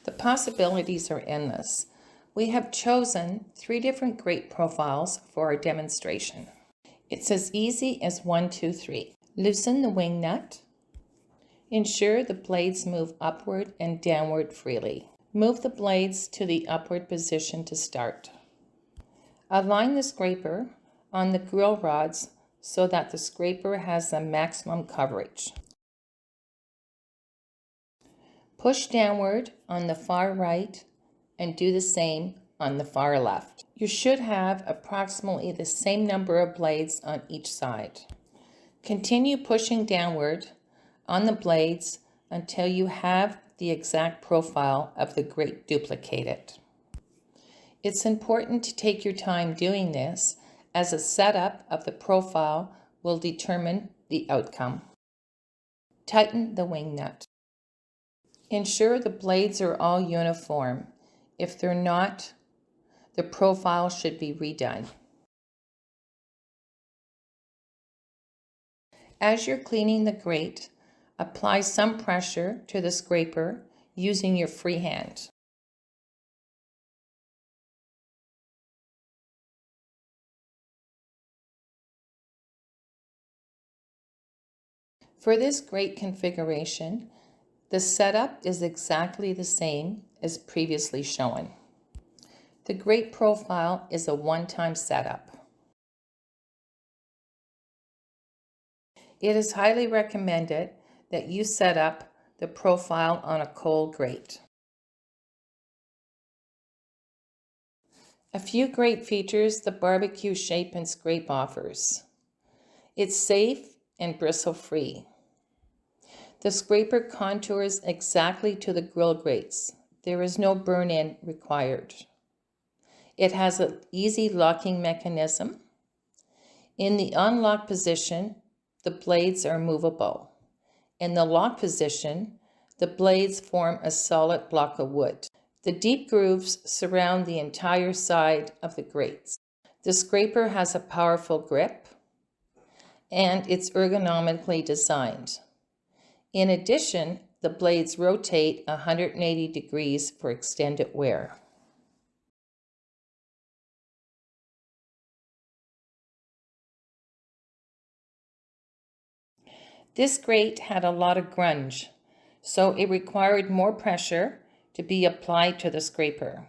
The possibilities are endless. We have chosen 3 different grate profiles for our demonstration. It's as easy as 1, 2, 3. Loosen the wing nut. Ensure the blades move upward and downward freely. Move the blades to the upward position to start. Align the scraper on the grill rods so that the scraper has the maximum coverage. Push downward on the far right and do the same on the far left. You should have approximately the same number of blades on each side. Continue pushing downward on the blades until you have the exact profile of the grate duplicated. It's important to take your time doing this, as a setup of the profile will determine the outcome. Tighten the wing nut. Ensure the blades are all uniform. If they're not, the profile should be redone. As you're cleaning the grate, apply some pressure to the scraper using your free hand. For this grate configuration, the setup is exactly the same as previously shown. The grate profile is a one-time setup. It is highly recommended that you set up the profile on a coal grate. A few great features the barbecue shape and scrape offers. It's safe and bristle-free. The scraper contours exactly to the grill grates. There is no burn-in required. It has an easy locking mechanism. In the unlock position, the blades are movable. In the lock position, the blades form a solid block of wood. The deep grooves surround the entire side of the grates. The scraper has a powerful grip, and it's ergonomically designed. In addition, the blades rotate 180 degrees for extended wear. This grate had a lot of grunge, so it required more pressure to be applied to the scraper.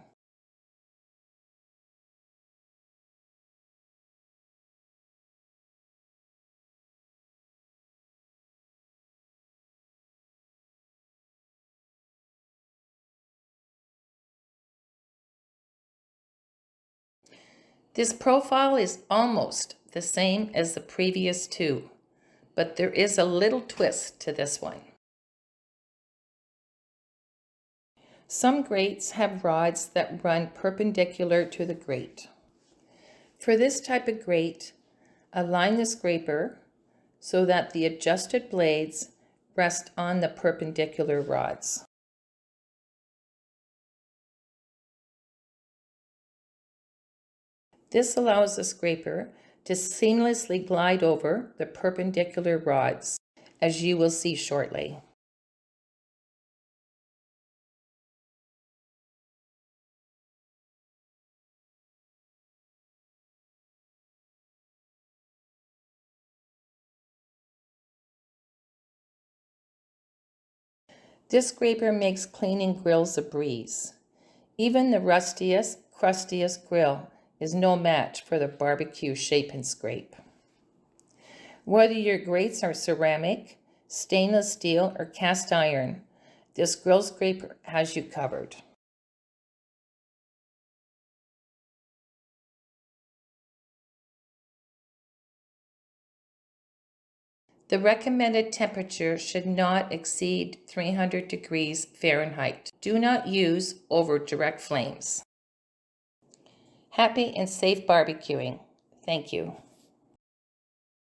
This profile is almost the same as the previous 2, but there is a little twist to this one. Some grates have rods that run perpendicular to the grate. For this type of grate, align the scraper so that the adjusted blades rest on the perpendicular rods. This allows the scraper to seamlessly glide over the perpendicular rods, as you will see shortly. This scraper makes cleaning grills a breeze. Even the rustiest, crustiest grill is no match for the barbecue shape and scrape. Whether your grates are ceramic, stainless steel, or cast iron, this grill scraper has you covered. The recommended temperature should not exceed 300 degrees Fahrenheit. Do not use over direct flames. Happy and safe barbecuing. Thank you.